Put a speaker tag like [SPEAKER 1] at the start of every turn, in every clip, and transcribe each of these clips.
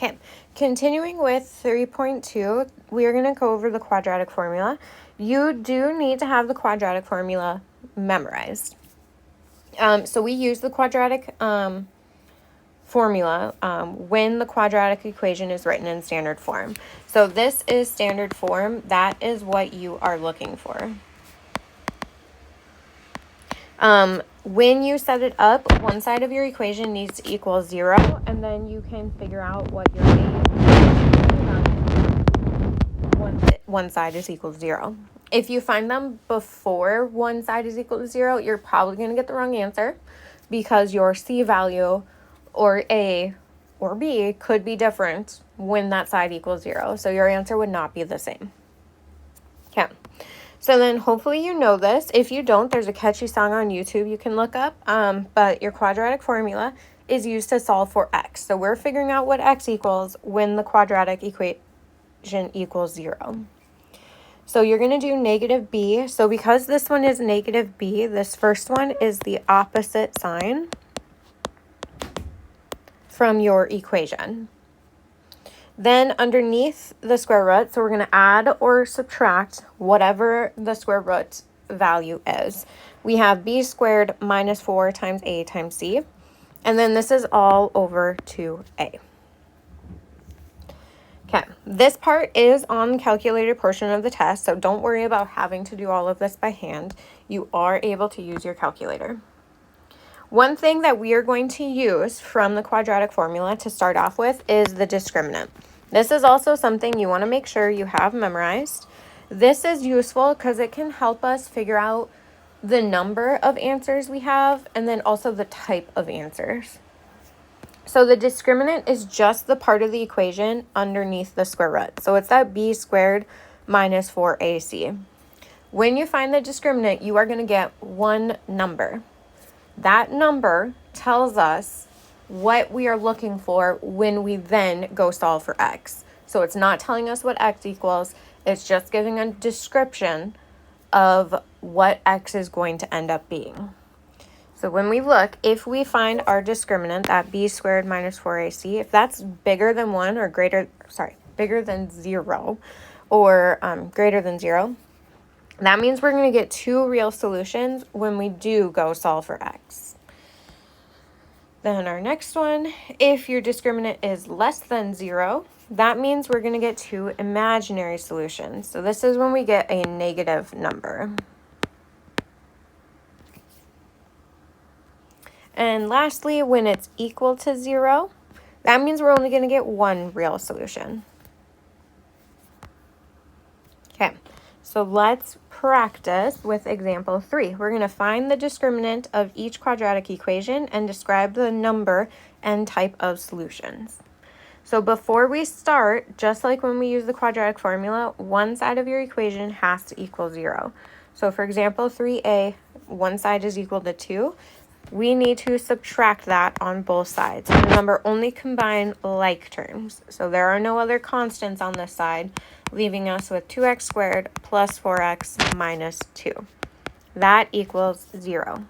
[SPEAKER 1] Okay, continuing with 3.2, we are going to go over the quadratic formula. You do need to have the quadratic formula memorized. So we use the quadratic formula when the quadratic equation is written in standard form. So this is standard form. That is what you are looking for. When you set it up, one side of your equation needs to equal 0, and then you can figure out what your one side is equal to 0. If you find them before one side is equal to 0, you're probably going to get the wrong answer because your C value or A or B could be different when that side equals 0. So your answer would not be the same. Okay. So then hopefully you know this. If you don't, there's a catchy song on YouTube you can look up. But your quadratic formula is used to solve for x. So we're figuring out what x equals when the quadratic equation equals 0. So you're going to do negative b. So because this one is negative b, this first one is the opposite sign from your equation. Then underneath the square root, so we're going to add or subtract whatever the square root value is. We have b squared minus 4 times a times c. And then this is all over 2a. Okay, this part is on the calculated portion of the test, so don't worry about having to do all of this by hand. You are able to use your calculator. One thing that we are going to use from the quadratic formula to start off with is the discriminant. This is also something you want to make sure you have memorized. This is useful because it can help us figure out the number of answers we have and then also the type of answers. So the discriminant is just the part of the equation underneath the square root. So it's that b squared minus 4ac. When you find the discriminant, you are going to get one number. That number tells us what we are looking for when we then go solve for x. So it's not telling us what x equals, it's just giving a description of what x is going to end up being. So when we look, if we find our discriminant, that b squared minus 4ac, if that's bigger than 1 or bigger than 0 or greater than 0, that means we're going to get two real solutions when we do go solve for x. Then our next one, if your discriminant is less than 0, that means we're going to get two imaginary solutions. So this is when we get a negative number. And lastly, when it's equal to 0, that means we're only going to get one real solution. Okay, so let's practice with example 3. We're going to find the discriminant of each quadratic equation and describe the number and type of solutions. So before we start, just like when we use the quadratic formula, one side of your equation has to equal 0. So for example 3a, one side is equal to 2. We need to subtract that on both sides. Remember, only combine like terms. So there are no other constants on this side, leaving us with 2x squared plus 4x minus 2. That equals 0.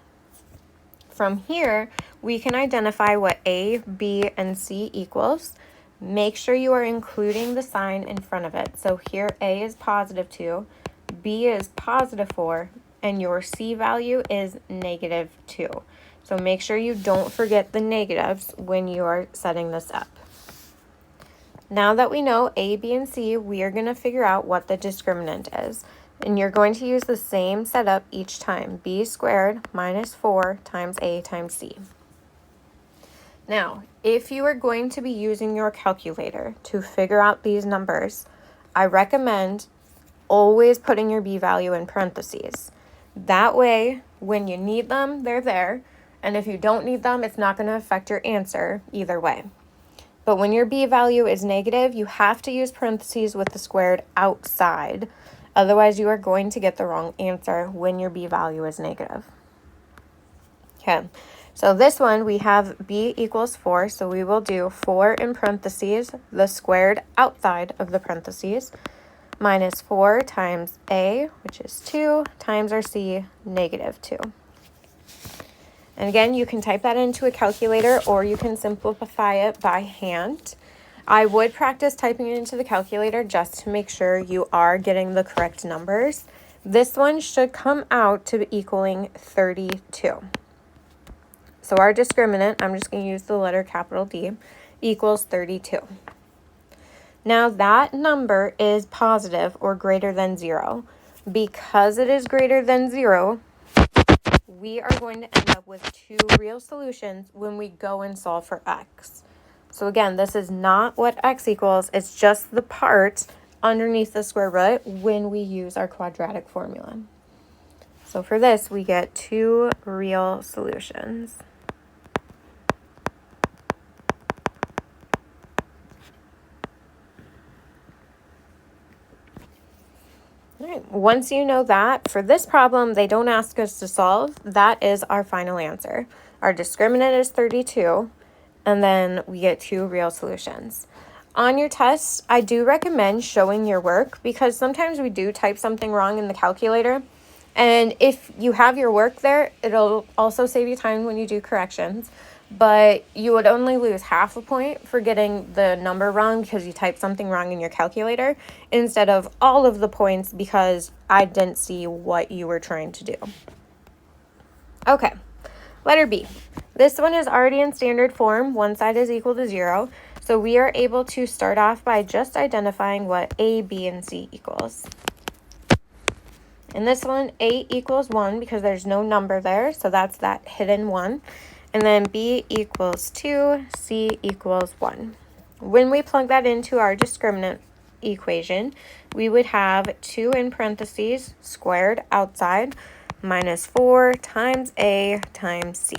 [SPEAKER 1] From here, we can identify what a, b, and c equals. Make sure you are including the sign in front of it. So here a is positive 2, b is positive 4, and your c value is negative 2. So make sure you don't forget the negatives when you are setting this up. Now that we know a, b, and c, we are going to figure out what the discriminant is. And you're going to use the same setup each time. B squared minus 4 times a times c. Now, if you are going to be using your calculator to figure out these numbers, I recommend always putting your b value in parentheses. That way, when you need them, they're there. And if you don't need them, it's not going to affect your answer either way. But when your b value is negative, you have to use parentheses with the squared outside. Otherwise, you are going to get the wrong answer when your b value is negative. Okay, so this one, we have b equals 4, so we will do 4 in parentheses, the squared outside of the parentheses, minus 4 times a, which is 2, times our c, negative 2. And again, you can type that into a calculator or you can simplify it by hand. I would practice typing it into the calculator just to make sure you are getting the correct numbers. This one should come out to be equaling 32. So our discriminant, I'm just going to use the letter capital D, equals 32. Now that number is positive or greater than 0. Because it is greater than 0, we are going to end up with 2 real solutions when we go and solve for x. So again, this is not what x equals, it's just the part underneath the square root when we use our quadratic formula. So for this, we get 2 real solutions. All right. Once you know that, for this problem, they don't ask us to solve. That is our final answer. Our discriminant is 32, and then we get 2 real solutions. On your test, I do recommend showing your work because sometimes we do type something wrong in the calculator. And if you have your work there, it'll also save you time when you do corrections. But you would only lose half a point for getting the number wrong because you typed something wrong in your calculator instead of all of the points because I didn't see what you were trying to do. Okay, letter B. This one is already in standard form. One side is equal to 0. So we are able to start off by just identifying what A, B, and C equals. In this one, A equals 1 because there's no number there, so that's that hidden 1. And then B equals 2, C equals 1. When we plug that into our discriminant equation, we would have 2 in parentheses squared outside minus 4 times A times C.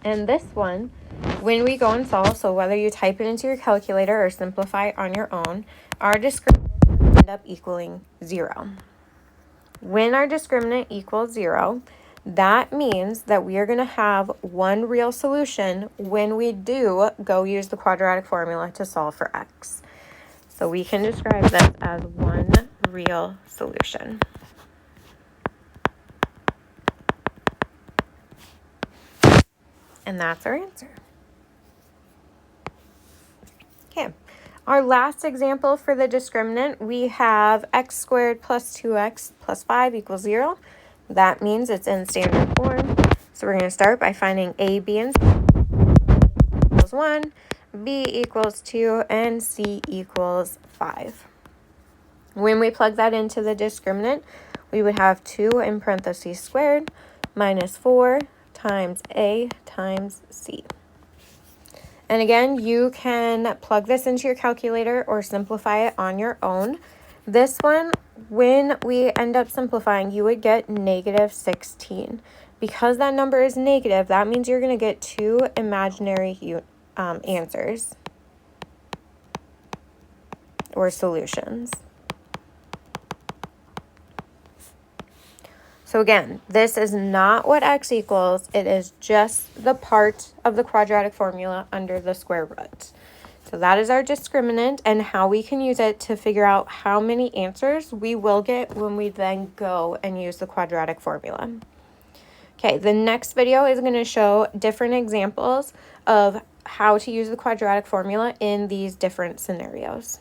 [SPEAKER 1] And this one, when we go and solve, so whether you type it into your calculator or simplify it on your own, our discriminant will end up equaling 0. When our discriminant equals 0, that means that we are going to have 1 real solution when we do go use the quadratic formula to solve for x. So we can describe this as 1 real solution. And that's our answer. Okay. Our last example for the discriminant, we have x squared plus 2x plus 5 equals 0. That means it's in standard form. So we're going to start by finding A, B, and C equals 1, B equals 2, and C equals 5. When we plug that into the discriminant, we would have 2 in parentheses squared minus 4 times A times C. And again, you can plug this into your calculator or simplify it on your own. This one, when we end up simplifying, you would get negative 16. Because that number is negative, that means you're going to get 2 imaginary answers or solutions. So again, this is not what x equals. It is just the part of the quadratic formula under the square root. So that is our discriminant and how we can use it to figure out how many answers we will get when we then go and use the quadratic formula. Okay, the next video is going to show different examples of how to use the quadratic formula in these different scenarios.